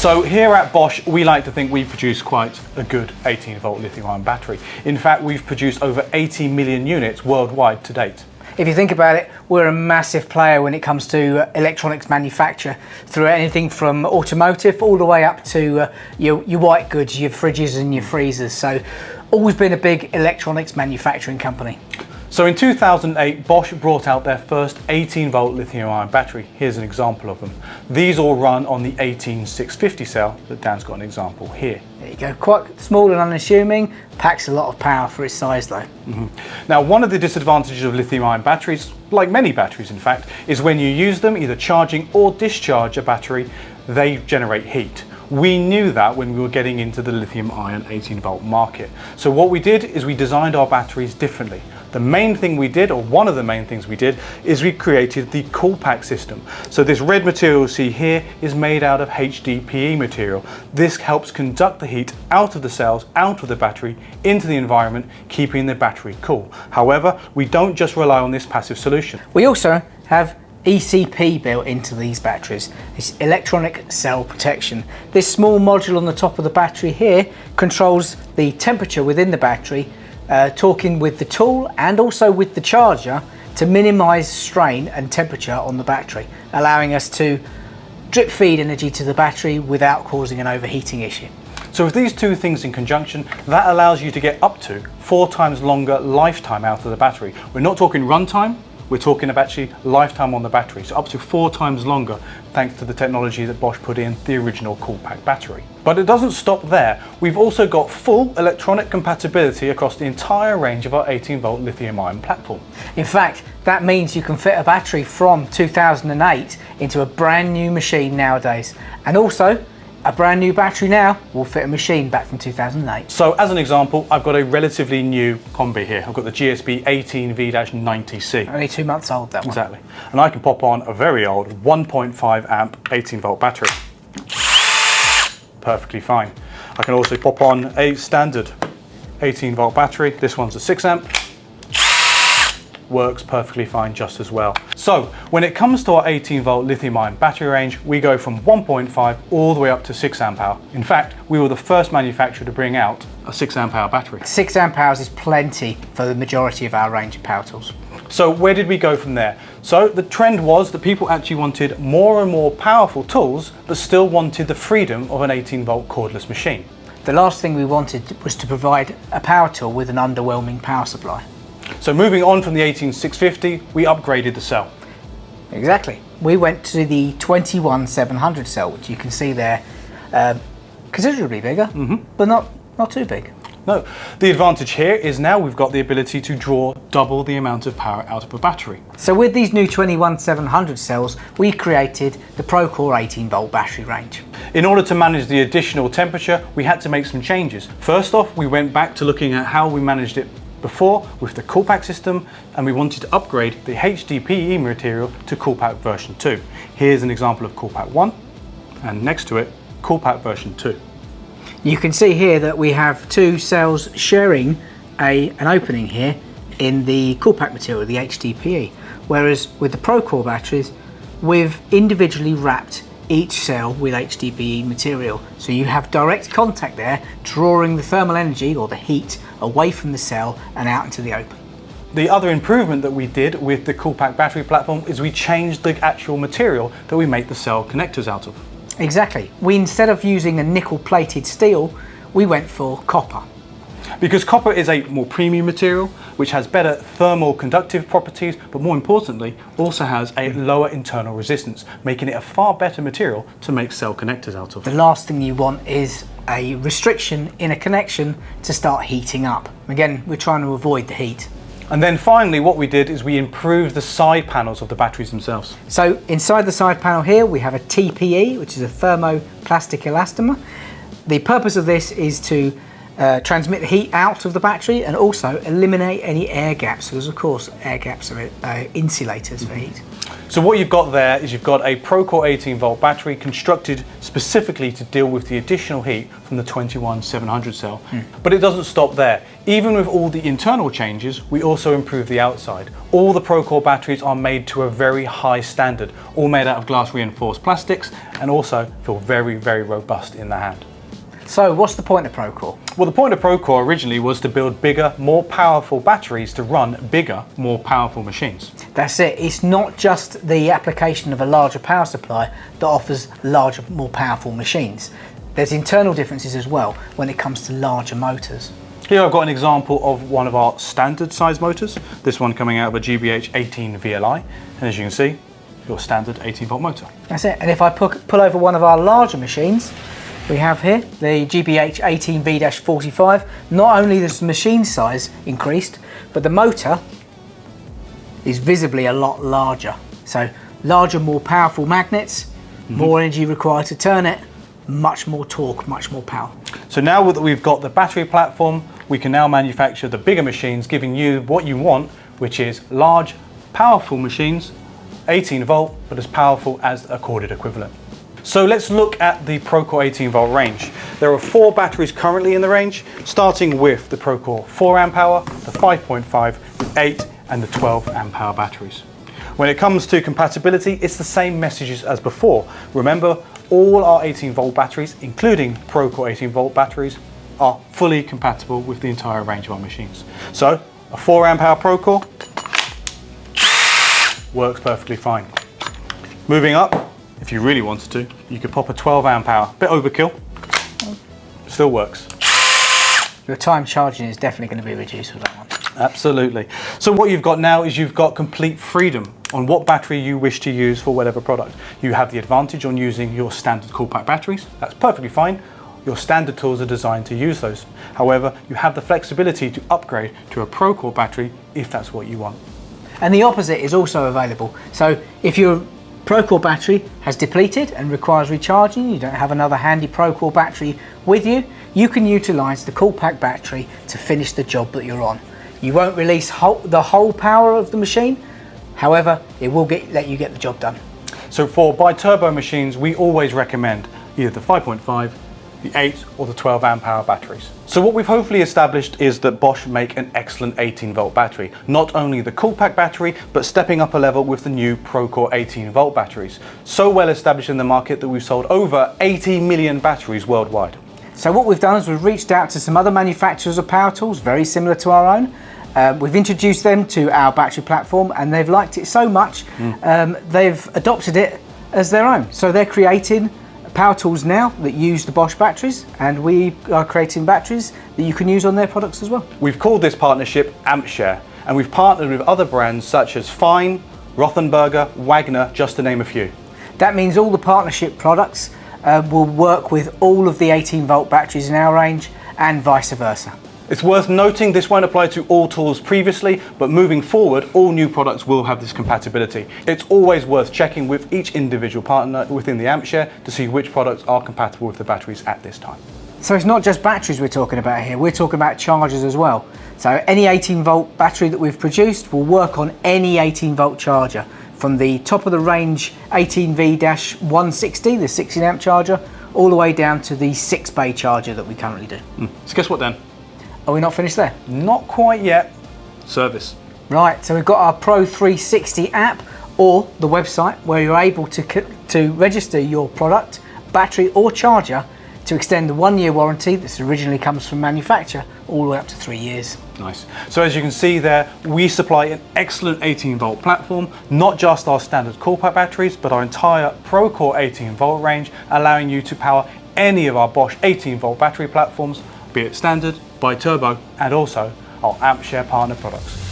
So here at Bosch, we like to think we produce quite a good 18-volt lithium-ion battery. In fact, we've produced over 80 million units worldwide to date. If you think about it, we're a massive player when it comes to electronics manufacture, through anything from automotive all the way up to your white goods, your fridges and your freezers. So always been a big electronics manufacturing company. So in 2008, Bosch brought out their first 18-volt lithium-ion battery. Here's an example of them. These all run on the 18650 cell that Dan's got an example here. There you go, quite small and unassuming, packs a lot of power for its size though. Now, one of the disadvantages of lithium-ion batteries, like many batteries in fact, is when you use them, either charging or discharge a battery, they generate heat. We knew that when we were getting into the lithium-ion 18-volt market. So what we did is we designed our batteries differently. The main thing we did, or one of the main things we did, is we created the Coolpack system. So this red material you see here is made out of HDPE material. This helps conduct the heat out of the cells, out of the battery, into the environment, keeping the battery cool. However, we don't just rely on this passive solution. We also have ECP built into these batteries. It's electronic cell protection. This small module on the top of the battery here controls the temperature within the battery, talking with the tool and also with the charger to minimize strain and temperature on the battery, allowing us to drip feed energy to the battery without causing an overheating issue. So with these two things in conjunction, that allows you to get up to 4 times longer lifetime out of the battery. We're not talking runtime, we're talking about actually lifetime on the battery, so up to 4 times longer thanks to the technology that Bosch put in the original Coolpack battery. But it doesn't stop there. We've also got full electronic compatibility across the entire range of our 18-volt lithium-ion platform. In fact, that means you can fit a battery from 2008 into a brand new machine nowadays. And also, a brand new battery now will fit a machine back from 2008. So as an example, I've got a relatively new combi here. I've got the GSB 18V-90C. Only 2 months old, that one. Exactly. And I can pop on a very old 1.5 amp 18-volt battery. Perfectly fine. I can also pop on a standard 18-volt battery. This one's a 6 amp. Works perfectly fine just as well. So when it comes to our 18-volt lithium-ion battery range, we go from 1.5 all the way up to 6 amp hour. In fact, we were the first manufacturer to bring out a 6 amp hour battery. 6 amp hours is plenty for the majority of our range of power tools. So where did we go from there? So the trend was that people actually wanted more and more powerful tools, but still wanted the freedom of an 18-volt cordless machine. The last thing we wanted was to provide a power tool with an underwhelming power supply. So moving on from the 18650, we upgraded the cell. Exactly. We went to the 21700 cell, which you can see there, considerably bigger, but not too big. No, the advantage here is now we've got the ability to draw double the amount of power out of a battery. So with these new 21700 cells, we created the Procore 18-volt battery range. In order to manage the additional temperature, we had to make some changes. First off, we went back to looking at how we managed it before with the Coolpack system, and we wanted to upgrade the HDPE material to Coolpack version 2. Here's an example of Coolpack 1, and next to it, Coolpack version 2. You can see here that we have 2 cells sharing an opening here in the Coolpack material, the HDPE, whereas with the Procore batteries, we've individually wrapped each cell with HDPE material. So you have direct contact there, drawing the thermal energy or the heat away from the cell and out into the open. The other improvement that we did with the Coolpack battery platform is we changed the actual material that we make the cell connectors out of. Exactly. We, instead of using a nickel-plated steel, we went for copper. Because copper is a more premium material, which has better thermal conductive properties, but more importantly, also has a lower internal resistance, making it a far better material to make cell connectors out of. The last thing you want is a restriction in a connection to start heating up. Again, we're trying to avoid the heat. And then finally, what we did is we improved the side panels of the batteries themselves. So inside the side panel here, we have a TPE, which is a thermoplastic elastomer. The purpose of this is to transmit the heat out of the battery and also eliminate any air gaps, because of course air gaps are insulators for heat. So what you've got there is you've got a Procore 18-volt battery constructed specifically to deal with the additional heat from the 21700 cell. But it doesn't stop there. Even with all the internal changes, we also improve the outside. All the Procore batteries are made to a very high standard, all made out of glass reinforced plastics, and also feel very, very robust in the hand. So what's the point of Procore? Well, the point of Procore originally was to build bigger, more powerful batteries to run bigger, more powerful machines. That's it. It's not just the application of a larger power supply that offers larger, more powerful machines. There's internal differences as well when it comes to larger motors. Here I've got an example of one of our standard size motors. This one coming out of a GBH 18 VLI. And as you can see, your standard 18 volt motor. That's it. And if I pull over one of our larger machines, we have here the GBH 18V-45. Not only has the machine size increased, but the motor is visibly a lot larger. So larger, more powerful magnets, more energy required to turn it, much more torque, much more power. So now that we've got the battery platform, we can now manufacture the bigger machines, giving you what you want, which is large, powerful machines, 18 volt, but as powerful as a corded equivalent. So let's look at the Procore 18 volt range. There are 4 batteries currently in the range, starting with the Procore 4 amp hour, the 5.5, the 8 and the 12 amp hour batteries. When it comes to compatibility, it's the same messages as before. Remember, all our 18 volt batteries, including Procore 18 volt batteries, are fully compatible with the entire range of our machines. So a 4 amp hour Procore works perfectly fine. Moving up, if you really wanted to, you could pop a 12 amp hour, bit overkill, still works. Your time charging is definitely going to be reduced with that one. Absolutely. So what you've got now is you've got complete freedom on what battery you wish to use for whatever product. You have the advantage on using your standard Coolpack batteries. That's perfectly fine. Your standard tools are designed to use those. However, you have the flexibility to upgrade to a Procore battery if that's what you want. And the opposite is also available. So if your Procore battery has depleted and requires recharging, you don't have another handy Procore battery with you, you can utilise the Coolpack battery to finish the job that you're on. You won't release the whole power of the machine, however, it will let you get the job done. So for bi-turbo machines, we always recommend either the 5.5, the 8 or the 12 amp hour batteries. So what we've hopefully established is that Bosch make an excellent 18 volt battery. Not only the Coolpack battery, but stepping up a level with the new Procore 18 volt batteries. So well established in the market that we've sold over 80 million batteries worldwide. So what we've done is we've reached out to some other manufacturers of power tools, very similar to our own. We've introduced them to our battery platform and they've liked it so much, they've adopted it as their own. So they're creating power tools now that use the Bosch batteries, and we are creating batteries that you can use on their products as well. We've called this partnership AMPShare, and we've partnered with other brands such as Fine, Rothenberger, Wagner, just to name a few. That means all the partnership products will work with all of the 18 volt batteries in our range and vice versa. It's worth noting this won't apply to all tools previously, but moving forward, all new products will have this compatibility. It's always worth checking with each individual partner within the AMPShare to see which products are compatible with the batteries at this time. So it's not just batteries we're talking about here, we're talking about chargers as well. So any 18 volt battery that we've produced will work on any 18 volt charger, from the top of the range 18V-160, the 16 amp charger, all the way down to the 6-bay charger that we currently do. So guess what then? Are we not finished there? Not quite yet. Service. Right, so we've got our Pro 360 app, or the website where you're able to register your product, battery or charger, to extend the 1-year warranty that originally comes from manufacturer all the way up to 3 years. Nice. So as you can see there, we supply an excellent 18 volt platform, not just our standard Coolpack batteries, but our entire Procore 18 volt range, allowing you to power any of our Bosch 18 volt battery platforms, be it standard, bi-turbo, and also our AMPShare partner products.